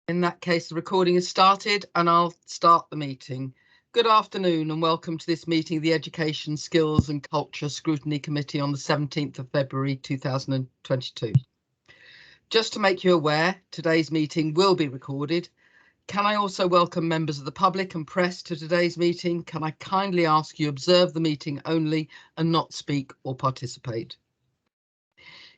In that case, the recording is started and I'll start the meeting. Good afternoon and welcome to this meeting of the Education, Skills and Culture Scrutiny Committee on the 17th of February 2022. Just to make you aware, today's meeting will be recorded. Can I also welcome members of the public and press to today's meeting? Can I kindly ask you observe the meeting only and not speak or participate?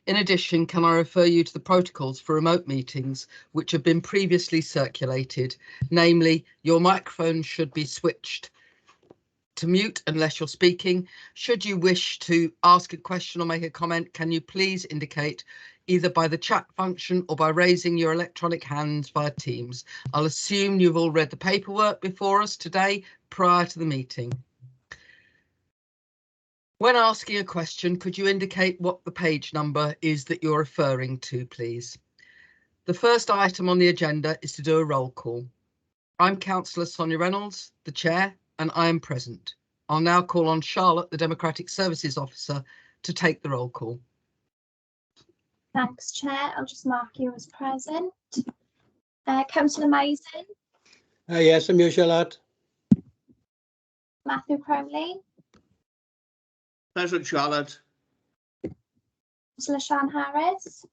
In addition, can I refer you to the protocols for remote meetings which have been previously circulated, namely your microphone should be switched to mute unless you're speaking. Should you wish to ask a question or make a comment, can you please indicate either by the chat function or by raising your electronic hands via Teams. I'll assume you've all read the paperwork before us today prior to the meeting. When asking a question, could you indicate what the page number is that you're referring to, please? The first item on the agenda is to do a roll call. I'm Councillor Sonia Reynolds, the Chair, and I am present. I'll now call on Charlotte, the Democratic Services Officer, to take the roll call. Thanks, Chair. I'll just mark you as present. Councillor Mason. Yes, I'm here, Charlotte. Matthew Crowley. Present, Charlotte. Councillor Sian Harris.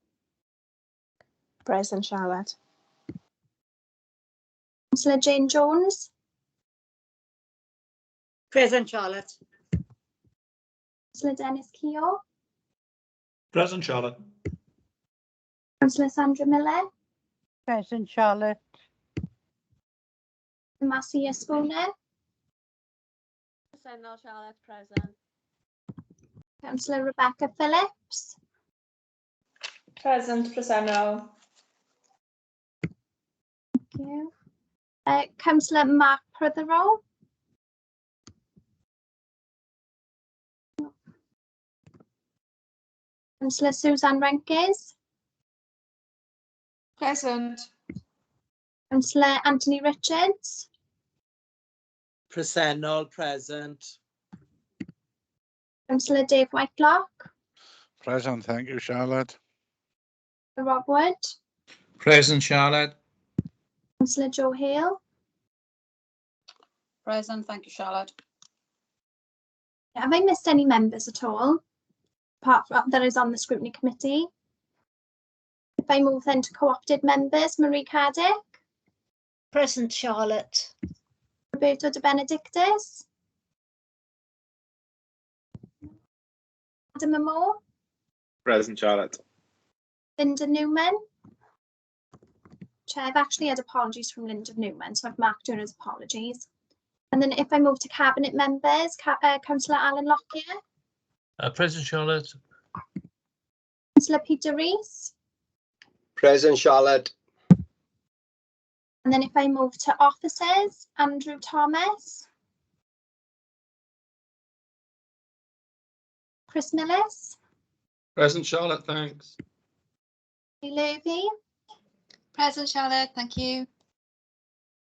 Present, Charlotte. Councillor Jane Jones. Present, Charlotte. Councillor Dennis Keogh. Present, Charlotte. Councillor Sandra Miller. Present, Charlotte. Marcia Spooner. Present, Charlotte. Present. Councillor Rebecca Phillips. Present, Preseno. Thank you. Councillor Mark Prothero. Councillor Suzanne Renkes. Present. Councillor Anthony Richards. Presennol, present. Councillor Dave Whitelock. Present, thank you, Charlotte. Rob Wood. Present, Charlotte. Councillor Joe Hale. Present, thank you, Charlotte. Have I missed any members at all? Apart from that is on the Scrutiny Committee. If I move then to co-opted members, Marie Cardick. Present, Charlotte. Roberto De Benedictis. Adam Moore. Present, Charlotte. Linda Newman. Chair, I've actually had apologies from Linda Newman, so I've marked her as apologies. And then if I move to cabinet members, Councillor Alan Lockyer. Present, Charlotte. Councillor Peter Rees. Present, Charlotte. And then if I move to officers, Andrew Thomas. Chris Millis. Present, Charlotte, thanks. Lee Levy. Present, Charlotte, thank you.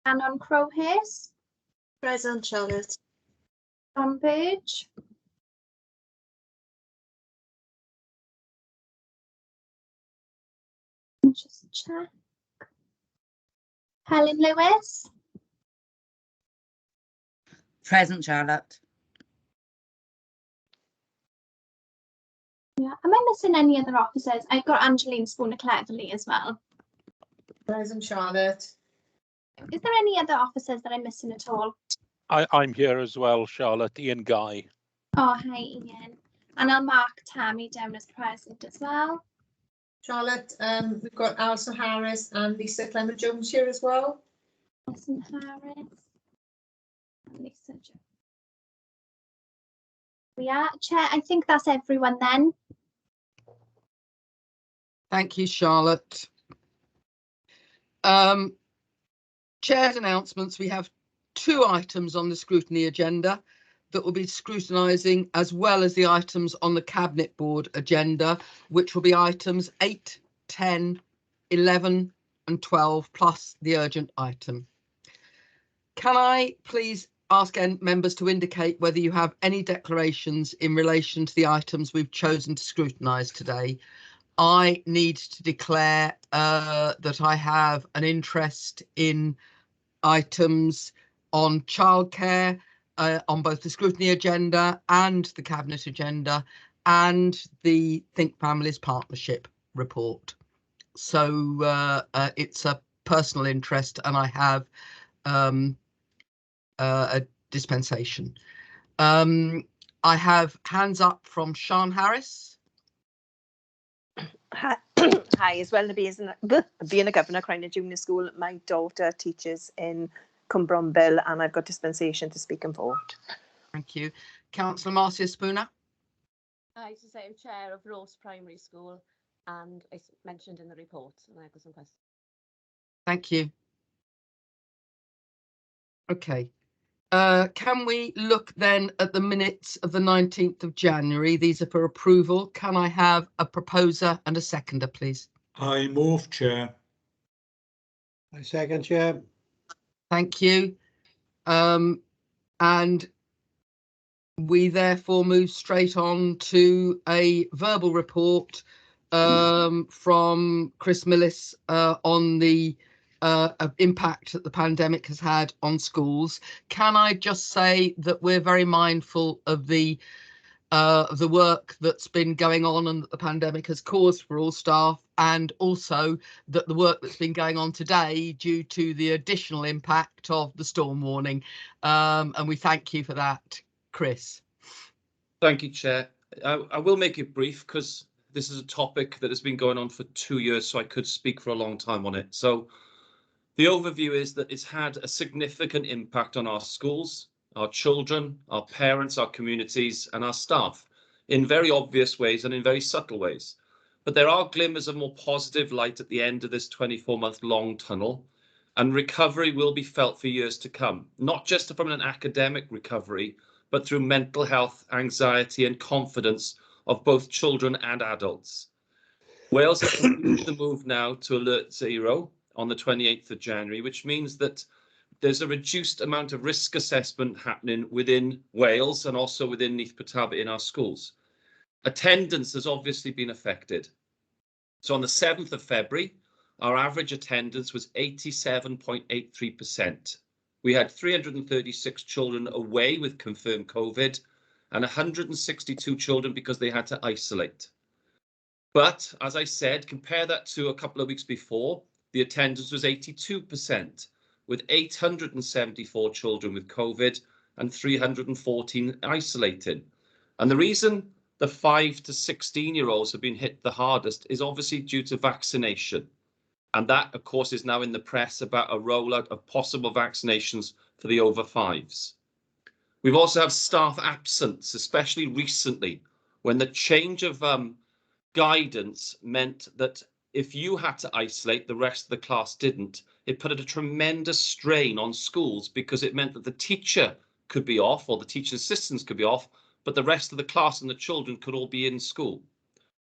Anon Crowhurst. Present, Charlotte. John Burge. Just check. Helen Lewis. Present, Charlotte. Yeah. Am I missing any other officers? I've got Angeline Spooner-Cleverly as well. Present, Charlotte. Is there any other officers that I'm missing at all? I'm here as well, Charlotte. Ian Guy. Oh, hi, Ian. And I'll mark Tammy down as present as well. Charlotte, we've got Alison Harris and Lisa Clement Jones here as well. Alison Harris. And Lisa Jones. We are, Chair, I think that's everyone then. Thank you, Charlotte. Chair's announcements. We have 2 items on the scrutiny agenda that will be scrutinising, as well as the items on the Cabinet Board agenda, which will be items 8, 10, 11 and 12, plus the urgent item. Can I please ask members to indicate whether you have any declarations in relation to the items we've chosen to scrutinise today? I need to declare that I have an interest in items on childcare, on both the scrutiny agenda and the cabinet agenda, and the Think Families Partnership report. So it's a personal interest, and I have a dispensation. I have hands up from Sian Harris. Hi, as well being a governor crying in junior school, my daughter teaches in Cumbrumbill and I've got dispensation to speak and vote. Thank you. Councillor Marcia Spooner. I used to say I'm chair of Ross Primary School and it's mentioned in the report, and I've got some questions. Thank you. Okay. Can we look then at the minutes of the 19th of January? These are for approval. Can I have a proposer and a seconder, please? I move, Chair. I second, Chair. Thank you. And we therefore move straight on to a verbal report from Chris Millis on the impact that the pandemic has had on schools. Can I just say that we're very mindful of the work that's been going on and that the pandemic has caused for all staff, and also that the work that's been going on today due to the additional impact of the storm warning. And we thank you for that, Chris. Thank you, Chair. I will make it brief because this is a topic that has been going on for 2 years, so I could speak for a long time on it. So the overview is that it's had a significant impact on our schools, our children, our parents, our communities and our staff in very obvious ways and in very subtle ways. But there are glimmers of more positive light at the end of this 24-month long tunnel, and recovery will be felt for years to come, not just from an academic recovery, but through mental health, anxiety and confidence of both children and adults. Wales has completed the move now to Alert Zero on the 28th of January, which means that there's a reduced amount of risk assessment happening within Wales and also within Neath Talbot in our schools. Attendance has obviously been affected. So on the 7th of February, our average attendance was 87.83%. We had 336 children away with confirmed COVID and 162 children because they had to isolate. But as I said, compare that to a couple of weeks before, the attendance was 82%, with 874 children with COVID and 314 isolating. And the reason the 5 to 16-year-olds have been hit the hardest is obviously due to vaccination. And that, of course, is now in the press about a rollout of possible vaccinations for the over 5s. We've also had staff absence, especially recently, when the change of guidance meant that if you had to isolate, the rest of the class didn't. It put a tremendous strain on schools because it meant that the teacher could be off or the teaching assistants could be off, but the rest of the class and the children could all be in school.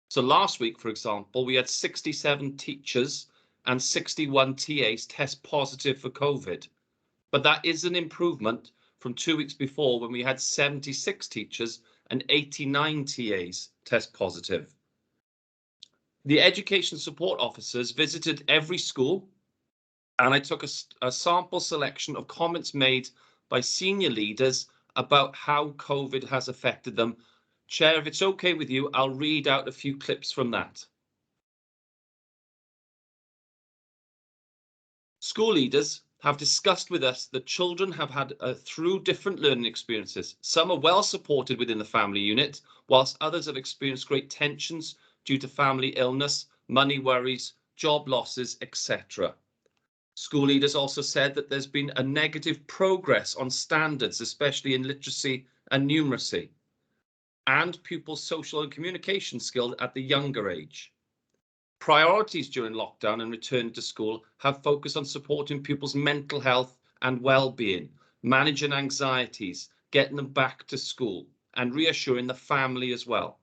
So last week, for example, we had 67 teachers and 61 TAs test positive for COVID. But that is an improvement from 2 weeks before when we had 76 teachers and 89 TAs test positive. The education support officers visited every school, and I took a sample selection of comments made by senior leaders about how COVID has affected them. Chair, if it's okay with you, I'll read out a few clips from that. School leaders have discussed with us that children have had through different learning experiences. Some are well supported within the family unit, whilst others have experienced great tensions due to family illness, money worries, job losses, etc. School leaders also said that there's been a negative progress on standards, especially in literacy and numeracy, and pupils' social and communication skills at the younger age. Priorities during lockdown and return to school have focused on supporting pupils' mental health and well-being, managing anxieties, getting them back to school, and reassuring the family as well.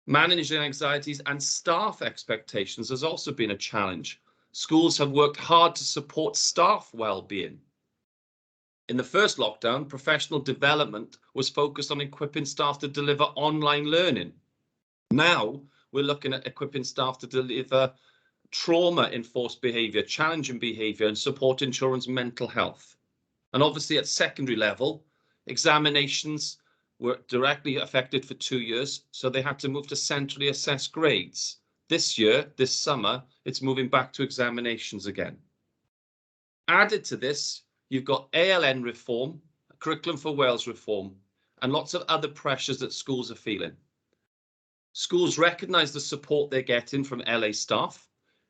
Managing anxieties and staff expectations has also been a challenge. Schools have worked hard to support staff well-being. In the first lockdown, professional development was focused on equipping staff to deliver online learning. Now, we're looking at equipping staff to deliver trauma-enforced behaviour, challenging behaviour, and supporting children's mental health. And obviously at secondary level, examinations were directly affected for 2 years, so they had to move to centrally assessed grades. This year, this summer, it's moving back to examinations again. Added to this, you've got ALN reform, Curriculum for Wales reform, and lots of other pressures that schools are feeling. Schools recognise the support they're getting from LA staff.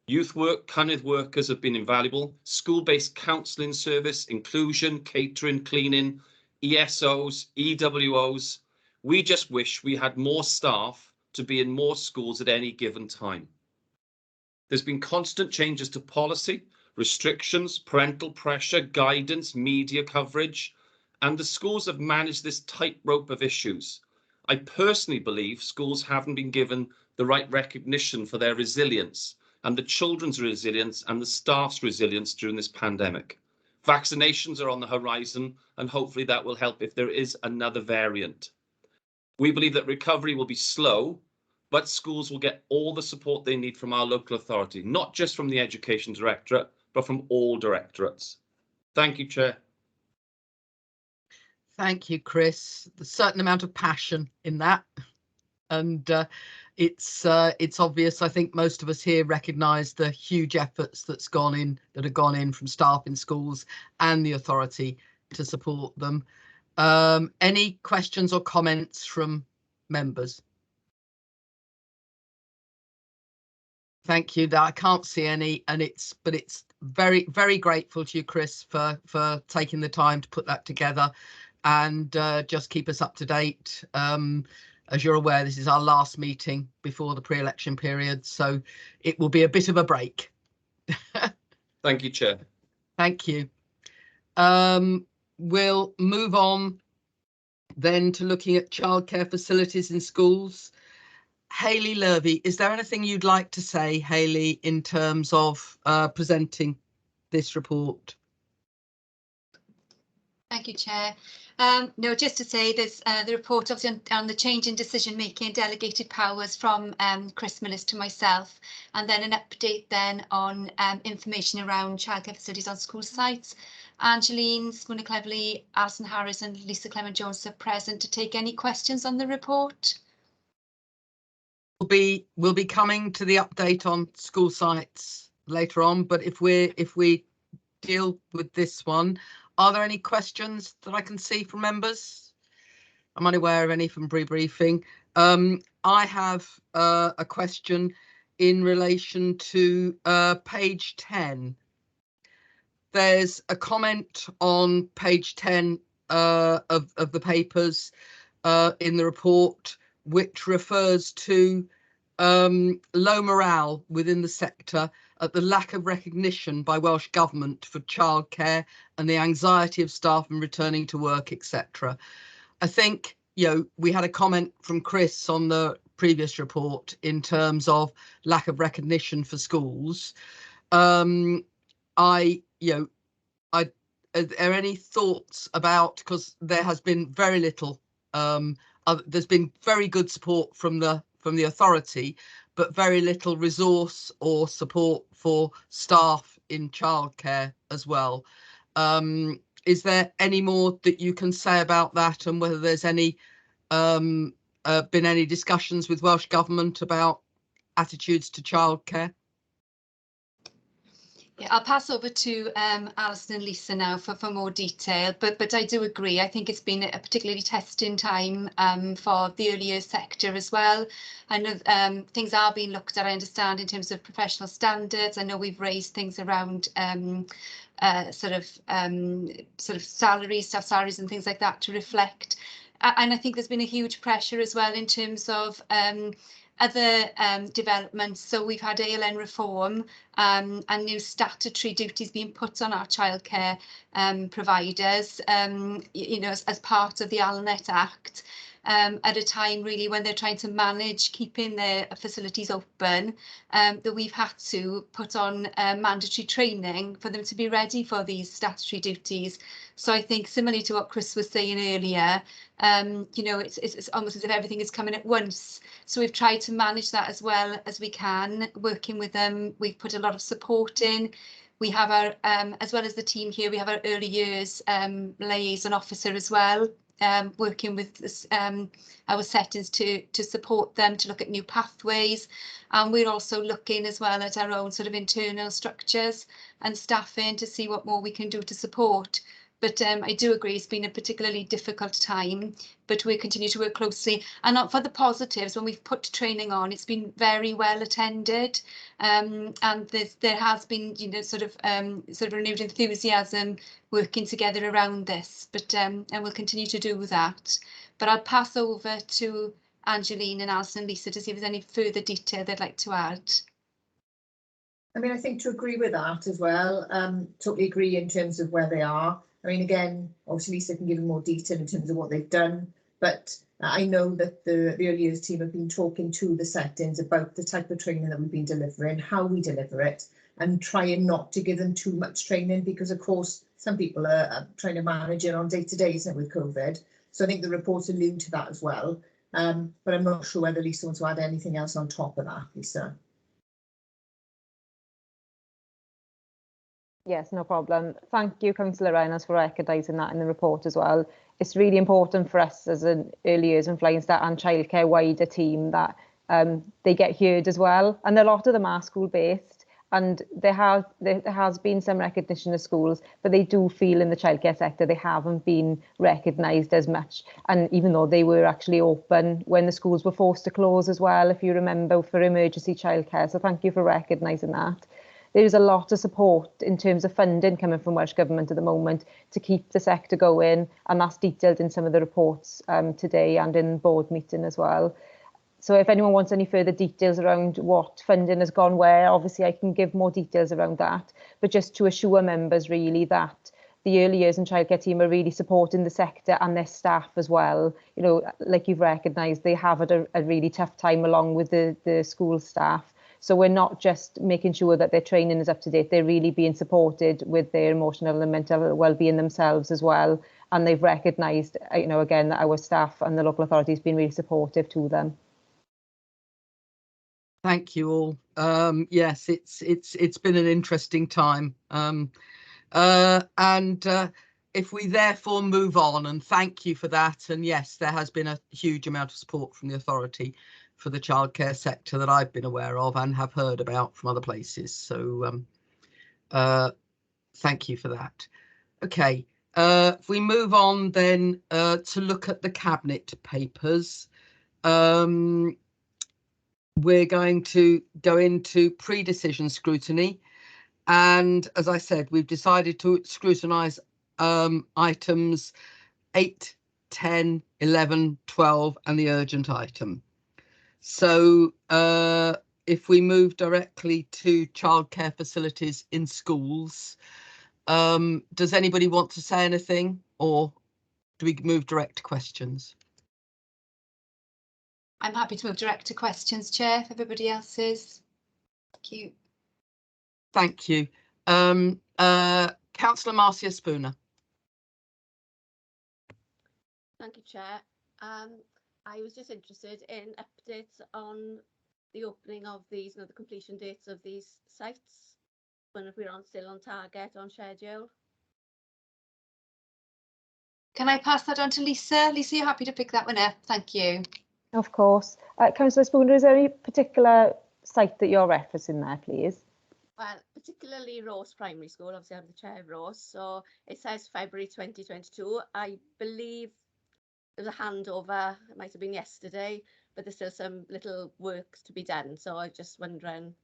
Youth work, Cynnydd workers have been invaluable. School-based counselling service, inclusion, catering, cleaning, ESOs, EWOs. We just wish we had more staff to be in more schools at any given time. There's been constant changes to policy, restrictions, parental pressure, guidance, media coverage, and the schools have managed this tightrope of issues. I personally believe schools haven't been given the right recognition for their resilience and the children's resilience and the staff's resilience during this pandemic. Vaccinations are on the horizon, and hopefully that will help if there is another variant. We believe that recovery will be slow, but schools will get all the support they need from our local authority, not just from the Education Directorate, but from all directorates. Thank you, Chair. Thank you, Chris. There's a certain amount of passion in that, and it's obvious. I think most of us here recognise the huge efforts that have gone in from staff in schools and the authority to support them. Any questions or comments from members? Thank you. I can't see any, and it's very, very grateful to you, Chris, for taking the time to put that together and just keep us up to date. As you're aware, this is our last meeting before the pre-election period, so it will be a bit of a break. Thank you, Chair. Thank you. We'll move on then to looking at childcare facilities in schools. Hayley Lurvey, is there anything you'd like to say, Hayley, in terms of presenting this report? Thank you, Chair. No, just to say there's the report obviously on the change in decision making and delegated powers from Chris Millis to myself, and then an update then on information around childcare facilities on school sites. Angeline, Smona Cleverly, Alison Harris and Lisa Clement-Jones are present to take any questions on the report. We'll be coming to the update on school sites later on, but if we deal with this one, are there any questions that I can see from members? I'm unaware of any from briefing. I have a question in relation to page 10. There's a comment on page 10 of the papers in the report, which refers to low morale within the sector at the lack of recognition by Welsh Government for childcare and the anxiety of staff in returning to work, etc. I think, we had a comment from Chris on the previous report in terms of lack of recognition for schools. Are there any thoughts about, because there has been very little, there's been very good support from the authority, but very little resource or support for staff in childcare as well. Is there any more that you can say about that, and whether there's any been any discussions with Welsh Government about attitudes to childcare? Yeah, I'll pass over to Alison and Lisa now for more detail, but I do agree. I think it's been a particularly testing time for the early years sector as well. I know things are being looked at, I understand, in terms of professional standards. I know we've raised things around sort of salaries, staff salaries and things like that to reflect. And I think there's been a huge pressure as well in terms of other developments. So we've had ALN reform and new statutory duties being put on our childcare providers, as part of the ALNet Act. at a time really when they're trying to manage keeping their facilities open, that we've had to put on mandatory training for them to be ready for these statutory duties. So I think similarly to what Chris was saying earlier, you know, it's almost as if everything is coming at once. So we've tried to manage that as well as we can, working with them. We've put a lot of support in. We have our, as well as the team here, we have our early years liaison officer as well, working with this, our settings to support them, to look at new pathways. And we're also looking as well at our own sort of internal structures and staffing to see what more we can do to support. But I do agree it's been a particularly difficult time, but we continue to work closely. And for the positives, when we've put training on, it's been very well attended. And there has been, you know, sort of renewed enthusiasm working together around this. But and we'll continue to do that. But I'll pass over to Angeline and Alison and Lisa to see if there's any further detail they'd like to add. I mean, I think to agree with that as well, totally agree in terms of where they are. I mean, again, obviously Lisa can give you more detail in terms of what they've done, but I know that the early years team have been talking to the settings about the type of training that we've been delivering, how we deliver it, and trying not to give them too much training because, of course, some people are trying to manage it on day-to-day, isn't it, with COVID. So I think the reports allude to that as well. But I'm not sure whether Lisa wants to add anything else on top of that, Lisa. Yes, no problem. Thank you, Councillor Reynolds, for recognising that in the report as well. It's really important for us as an early years and flying start and childcare wider team that they get heard as well. And a lot of them are school based, and there has been some recognition of schools, but they do feel in the childcare sector they haven't been recognised as much. And even though they were actually open when the schools were forced to close as well, if you remember, for emergency childcare. So thank you for recognising that. There's a lot of support in terms of funding coming from Welsh Government at the moment to keep the sector going, and that's detailed in some of the reports today and in board meeting as well. So if anyone wants any further details around what funding has gone where, obviously I can give more details around that, but just to assure members really that the early years and childcare team are really supporting the sector and their staff as well. You know, like you've recognised, they have had a really tough time along with the school staff. So we're not just making sure that their training is up to date, they're really being supported with their emotional and mental well-being themselves as well. And they've recognised, you know, again, that our staff and the local authorities have been really supportive to them. Thank you all. Yes, it's been an interesting time. If we therefore move on, and thank you for that. And yes, there has been a huge amount of support from the authority for the childcare sector that I've been aware of and have heard about from other places. So thank you for that. Okay, if we move on then to look at the Cabinet papers, we're going to go into pre-decision scrutiny. And as I said, we've decided to scrutinise items 8, 10, 11, 12 and the urgent item. So if we move directly to childcare facilities in schools, does anybody want to say anything, or do we move direct to questions? I'm happy to move direct to questions, Chair, if everybody else is. Thank you. Thank you. Councillor Marcia Spooner. Thank you, Chair. I was just interested in updates on the opening of these, the completion dates of these sites, when if we're still on target, on schedule. Can I pass that on to Lisa? Lisa, you're happy to pick that one up? Thank you. Of course. Councillor Spooner, is there any particular site that you're referencing there, please? Well, particularly Ross Primary School, obviously I'm the chair of Ross, so it says February 2022. I believe there's a handover, it might have been yesterday, but there's still some little works to be done. So I'm just wondering,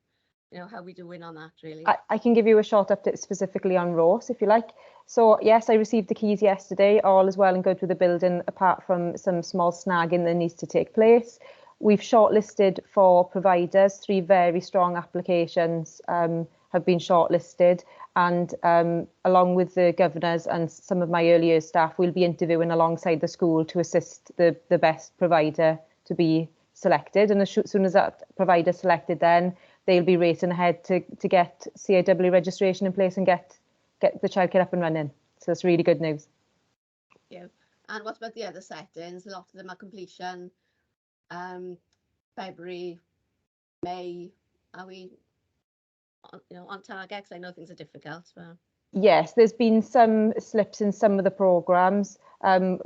you know, how we doing on that really. I can give you a short update specifically on Ross if you like. So yes, I received the keys yesterday, all is well and good with the building apart from some small snagging that needs to take place. We've shortlisted for providers 3 very strong applications, and have been shortlisted, and along with the governors and some of my early years staff, we'll be interviewing alongside the school to assist the best provider to be selected. And as soon as that provider is selected, then they'll be racing ahead to get CIW registration in place and get the childcare up and running. So it's really good news. Thank you. And what about the other settings? A lot of them are completion February, May. Are we on target? 'Cause I know things are difficult. But... Yes, there's been some slips in some of the programmes.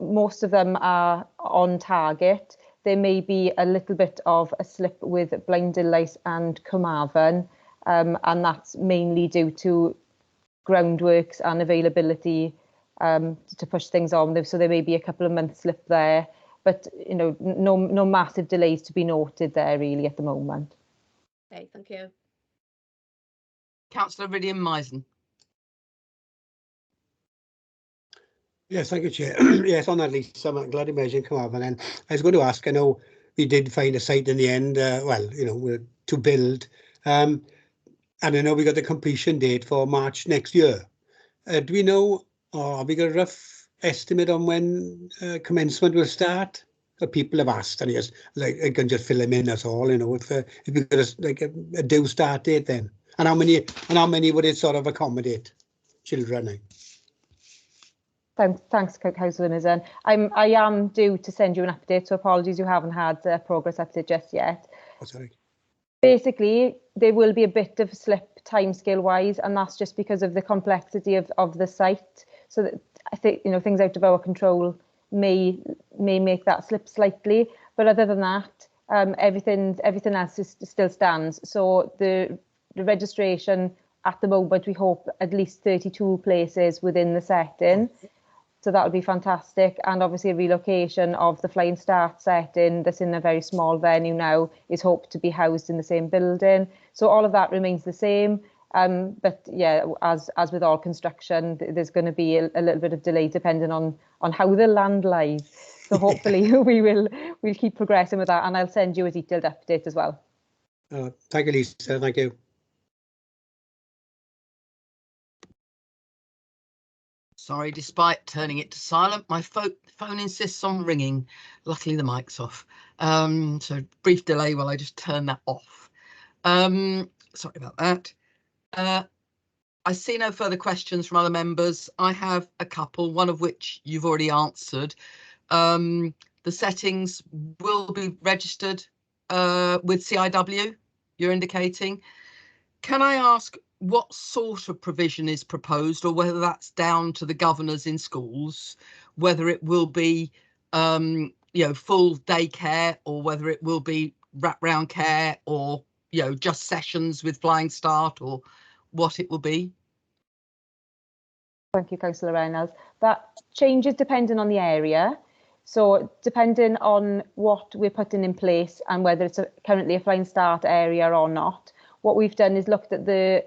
Most of them are on target. There may be a little bit of a slip with Blaendillaeth and Carmarthen, and that's mainly due to groundworks and availability to push things on. So there may be a couple of months slip there, but no massive delays to be noted there really at the moment. Okay, thank you. Councillor Vivian Meisen. Yes, thank you, Chair. Yes, on that list, I'm glad you mentioned Carmarthen. And I was going to ask, I know we did find a site in the end, to build. And I know we got the completion date for March next year. Do we know, or have we got a rough estimate on when commencement will start? People have asked, and yes, like I can just fill them in, that's all, if we got a due start date then. And how many would it sort of accommodate children? Thanks, Councillor Nissen. I am due to send you an update, so apologies you haven't had a progress update just yet. Oh, sorry. Basically, there will be a bit of a slip timescale wise, and that's just because of the complexity of the site. So that I think things out of our control may make that slip slightly, but other than that, everything else still stands. So the registration at the moment, we hope at least 32 places within the setting. So that would be fantastic. And obviously a relocation of the Flying Start setting that's in a very small venue now is hoped to be housed in the same building. So all of that remains the same. But yeah, as with all construction, there's going to be a little bit of delay depending on how the land lies. So hopefully we'll keep progressing with that, and I'll send you a detailed update as well. Thank you, Lisa. Thank you. Sorry, despite turning it to silent, my phone insists on ringing. Luckily, the mic's off. So brief delay while I just turn that off. Sorry about that. I see no further questions from other members. I have a couple, one of which you've already answered. The settings will be registered with CIW, you're indicating. Can I ask what sort of provision is proposed, or whether that's down to the governors in schools, whether it will be full daycare, or whether it will be wraparound care, or just sessions with Flying Start, or what it will be? Thank you, Councillor Reynolds. That changes depending on the area. So depending on what we're putting in place and whether it's currently a Flying Start area or not, what we've done is looked at the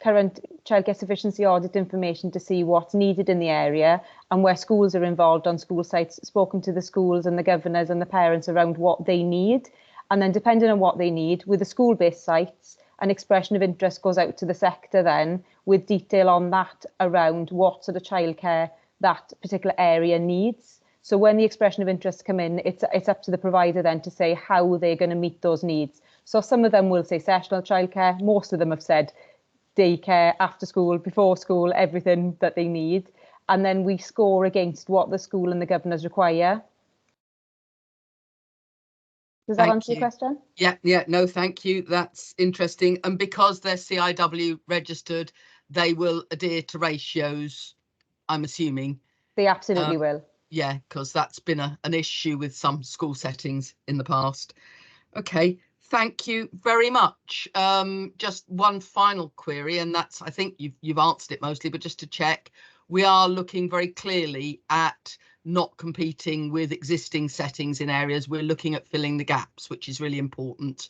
current childcare sufficiency audit information to see what's needed in the area and where schools are involved on school sites, spoken to the schools and the governors and the parents around what they need. And then depending on what they need, with the school-based sites, an expression of interest goes out to the sector then with detail on that around what sort of childcare that particular area needs. So when the expression of interest come in, it's up to the provider then to say how they're going to meet those needs. So some of them will say sessional childcare, most of them have said daycare, after school, before school, everything that they need. And then we score against what the school and the governors require. Does that answer your question? Yeah, no, thank you. That's interesting. And because they're CIW registered, they will adhere to ratios, I'm assuming. They absolutely will. Yeah, because that's been an issue with some school settings in the past. Okay, thank you very much. Just one final query, and that's, I think you've answered it mostly, but just to check, we are looking very clearly at not competing with existing settings in areas. We're looking at filling the gaps, which is really important.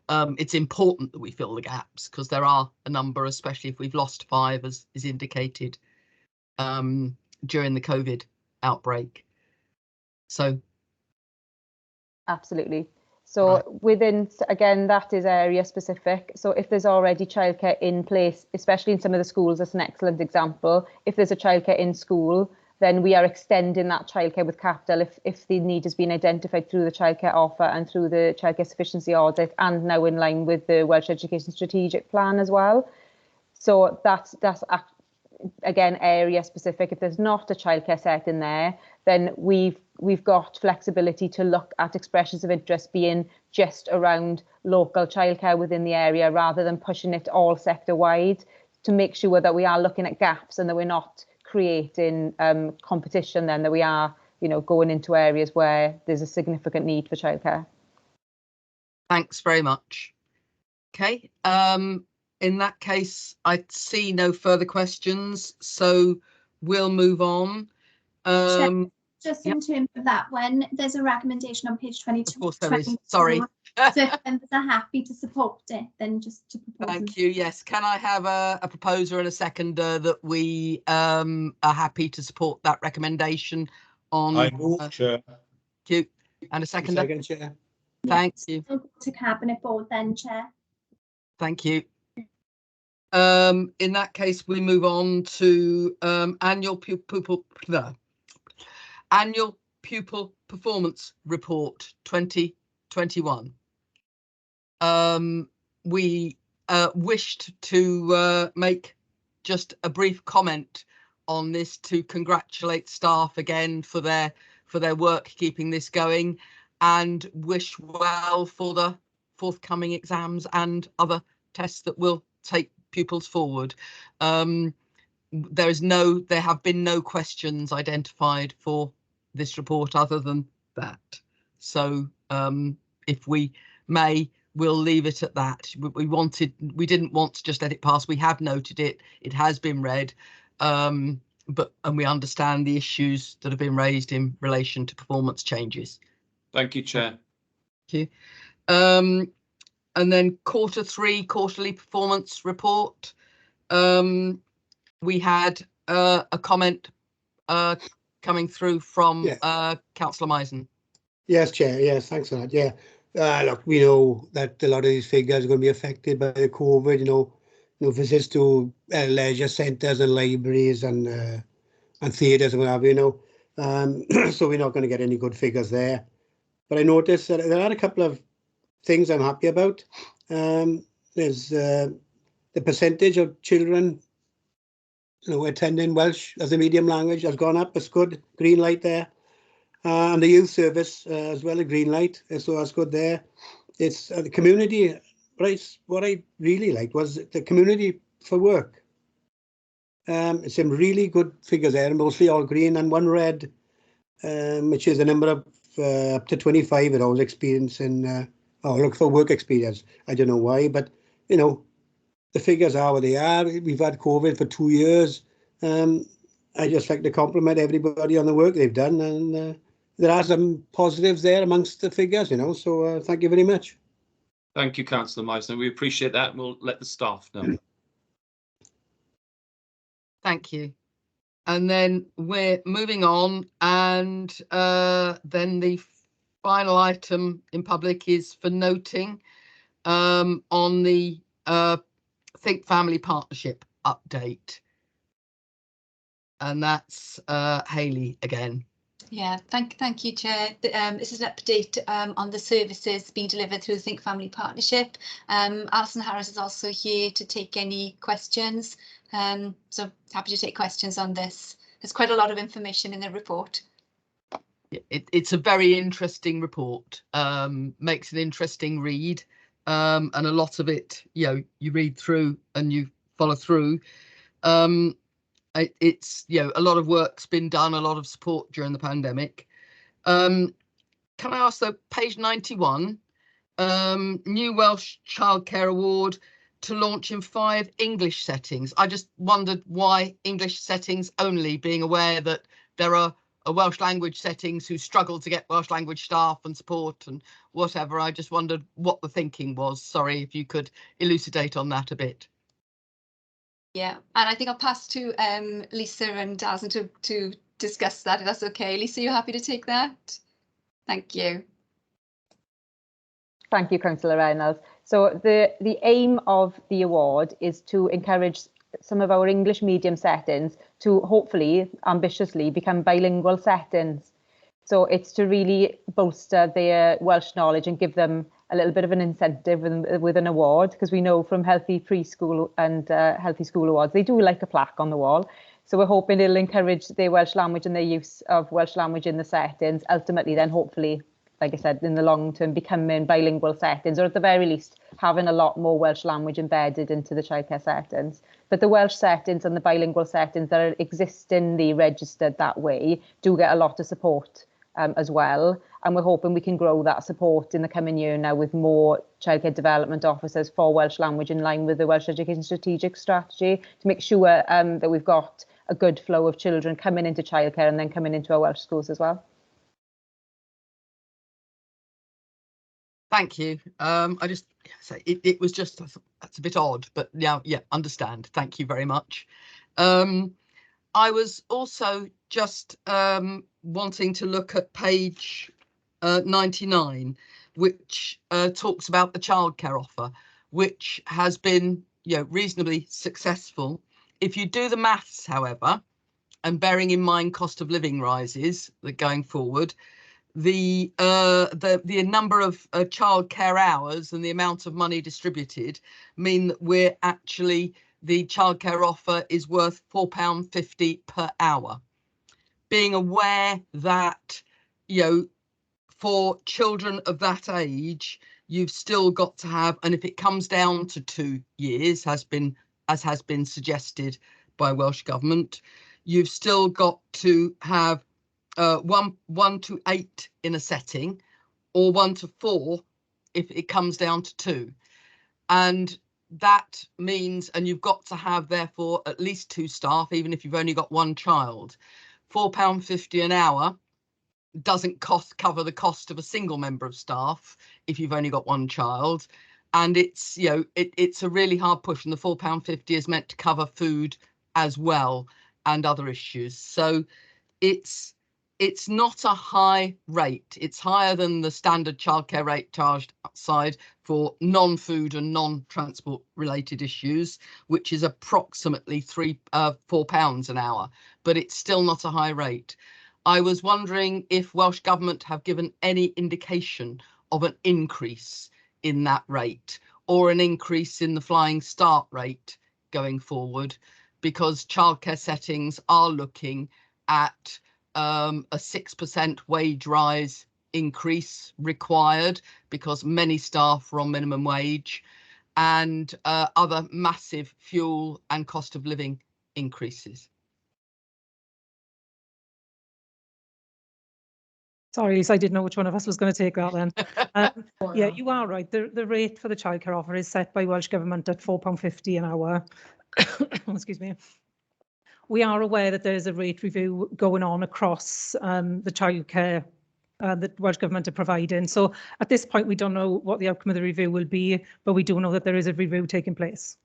It's important that we fill the gaps because there are a number, especially if we've lost 5, as is indicated during the COVID outbreak. So absolutely. So Right. within, again, that is area specific. So if there's already childcare in place, especially in some of the schools, that's an excellent example. If there's a childcare in school, then we are extending that childcare with capital if the need has been identified through the childcare offer and through the childcare sufficiency audit, and now in line with the Welsh Education Strategic Plan as well. So that's again area specific. If there's not a childcare set in there, then we've got flexibility to look at expressions of interest being just around local childcare within the area, rather than pushing it all sector wide, to make sure that we are looking at gaps and that we're not creating competition, then that we are, you know, going into areas where there's a significant need for childcare. Thanks very much. Okay, in that case, I see no further questions, so we'll move on. Just in terms of that one, there's a recommendation on page 22. Of course there is, sorry. So if members are happy to support it, then just to propose. Thank you. Yes, can I have a proposer and a seconder that we are happy to support that recommendation on? I move, Chair. Thank you. And a seconder? Second, Chair. Thank you. To Cabinet Board then, Chair. Thank you. In that case, we move on to annual pupil performance report 2021. We wished to make just a brief comment on this to congratulate staff again for their work keeping this going, and wish well for the forthcoming exams and other tests that will take pupils forward. There have been no questions identified for this report other than that. So if we may, we'll leave it at that. We didn't want to just let it pass. We have noted it. It has been read, and we understand the issues that have been raised in relation to performance changes. Thank you, Chair. Thank you. And then Q3 quarterly performance report. We had a comment coming through from Councillor Misen. Yes, Chair. Yes, thanks for that. Yeah. Look, we know that a lot of these figures are going to be affected by the COVID, you know, visits to leisure centres and libraries and theatres and what have you, so we're not going to get any good figures there. But I noticed that there are a couple of things I'm happy about. There's the percentage of children, attending Welsh as a medium language has gone up. It's good. Green light there. And the youth service as well, a green light, so that's good there. It's the community, right? What I really liked was the community for work. Some really good figures there, mostly all green and one red, which is the number of up to 25 that I was experiencing. Look for work experience. I don't know why, but the figures are what they are. We've had COVID for 2 years. I just like to compliment everybody on the work they've done, and there are some positives there amongst the figures, so thank you very much. Thank you, Councillor Misen. We appreciate that, and we'll let the staff know. Thank you. And then we're moving on, and then the final item in public is for noting on the Think Family Partnership update. And that's Hayley again. Yeah, thank you, Chair. This is an update on the services being delivered through the Think Family Partnership. Alison Harris is also here to take any questions. So happy to take questions on this. There's quite a lot of information in the report. It's a very interesting report, makes an interesting read, and a lot of it, you read through and you follow through. It's a lot of work's been done, a lot of support during the pandemic. Can I ask though, page 91, new Welsh Childcare Award to launch in 5 English settings. I just wondered why English settings only, being aware that there are Welsh language settings who struggle to get Welsh language staff and support and whatever. I just wondered what the thinking was. Sorry, if you could elucidate on that a bit. Yeah, and I think I'll pass to Lisa and Alison to discuss that, if that's okay. Lisa, you happy to take that? Thank you. Thank you, Councillor Reynolds. So the aim of the award is to encourage some of our English medium settings to hopefully, ambitiously, become bilingual settings. So it's to really bolster their Welsh knowledge and give them a little bit of an incentive with an award, because we know from Healthy Preschool and Healthy School Awards, they do like a plaque on the wall. So we're hoping it'll encourage their Welsh language and their use of Welsh language in the settings, ultimately then hopefully, like I said, in the long term, becoming bilingual settings, or at the very least, having a lot more Welsh language embedded into the childcare settings. But the Welsh settings and the bilingual settings that are existingly registered that way do get a lot of support as well. And we're hoping we can grow that support in the coming year now with more childcare development officers for Welsh language in line with the Welsh Education Strategic Strategy to make sure that we've got a good flow of children coming into childcare and then coming into our Welsh schools as well. Thank you. I just say it was just, that's a bit odd, but yeah, understand. Thank you very much. I was also just wanting to look at page 99, which talks about the childcare offer, which has been, reasonably successful. If you do the maths, however, and bearing in mind cost of living rises that going forward, the number of childcare hours and the amount of money distributed mean that we're actually, the childcare offer is worth £4.50 per hour. Being aware that, for children of that age, you've still got to have, and if it comes down to 2 years, as has been suggested by Welsh Government, you've still got to have 1 to 8 in a setting, or 1 to 4 if it comes down to 2. And that means, and you've got to have therefore at least 2 staff, even if you've only got 1 child. £4.50 an hour doesn't cover the cost of a single member of staff if you've only got 1 child. And it's, it's a really hard push, and the £4.50 is meant to cover food as well and other issues. So it's not a high rate. It's higher than the standard childcare rate charged outside for non-food and non-transport related issues, which is approximately £4 an hour, but it's still not a high rate. I was wondering if Welsh Government have given any indication of an increase in that rate, or an increase in the Flying Start rate going forward, because childcare settings are looking at a 6% wage rise increase required, because many staff are on minimum wage, and other massive fuel and cost of living increases. Sorry, Lisa, I didn't know which one of us was going to take that then. Yeah, you are right. The rate for the childcare offer is set by Welsh Government at £4.50 an hour. Excuse me. We are aware that there is a rate review going on across the childcare that Welsh Government are providing. So at this point, we don't know what the outcome of the review will be, but we do know that there is a review taking place.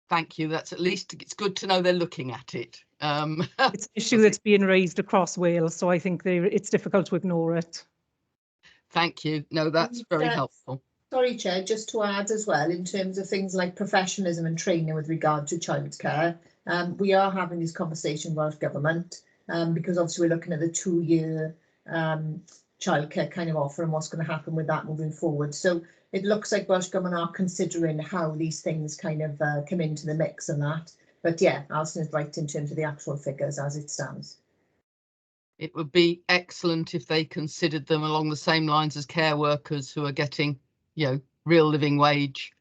Thank you. That's, at least it's good to know they're looking at it. It's an issue that's being raised across Wales, so I think it's difficult to ignore it. Thank you. No, that's very helpful. Sorry, Chair, just to add as well, in terms of things like professionalism and training with regard to childcare, we are having this conversation with Welsh Government, because obviously we're looking at the 2-year childcare kind of offer and what's going to happen with that moving forward. So it looks like Welsh Government are considering how these things kind of come into the mix and that. But yeah, Alison is right in terms of the actual figures as it stands. It would be excellent if they considered them along the same lines as care workers who are getting, real living wage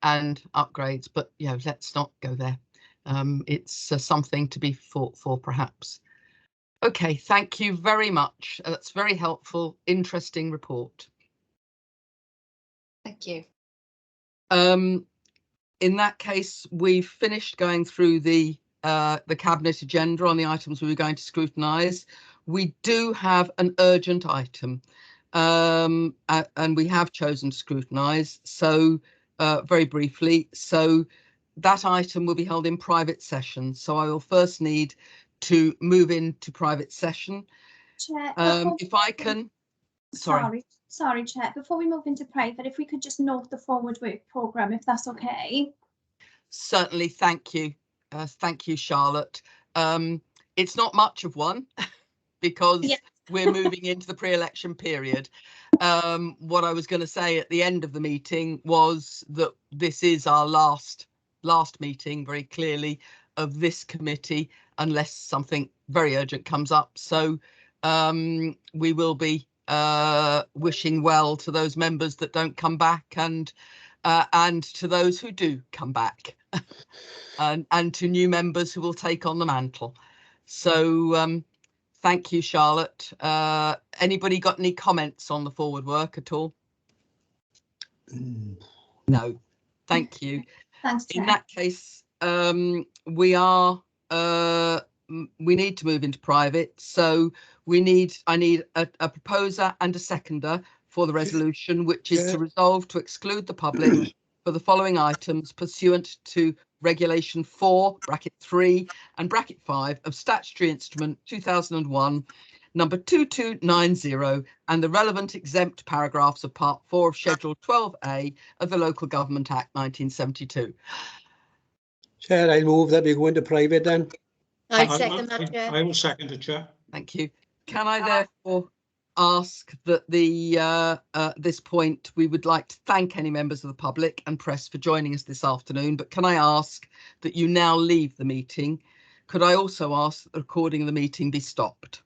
and upgrades. But, let's not go there. It's something to be fought for, perhaps. OK, thank you very much. That's very helpful, interesting report. Thank you. In that case, we've finished going through the Cabinet agenda on the items we were going to scrutinise. We do have an urgent item, and we have chosen to scrutinise. So very briefly, so that item will be held in private session. So I will first need to move into private session. Chair, If I can, sorry. Sorry, Chair, before we move into private, if we could just note the forward work programme, if that's okay. Certainly, thank you. Thank you, Charlotte. It's not much of one because we're moving into the pre-election period. What I was going to say at the end of the meeting was that this is our last meeting, very clearly, of this committee, unless something very urgent comes up. So we will be wishing well to those members that don't come back, and to those who do come back, and to new members who will take on the mantle. So thank you, Charlotte. Anybody got any comments on the forward work at all? No. Thank you. Thanks, Chair. In that case, we need to move into private. So I need a proposer and a seconder for the resolution, which is to resolve to exclude the public for the following items pursuant to Regulation 4 (3) and (5) of Statutory Instrument 2001 number 2290 and the relevant exempt paragraphs of Part 4 of Schedule 12A of the Local Government Act 1972. Chair, I move that we go into private then. I second that, Chair. I will second it, Chair. Thank you. Can I therefore ask that this point we would like to thank any members of the public and press for joining us this afternoon, but can I ask that you now leave the meeting? Could I also ask that the recording of the meeting be stopped?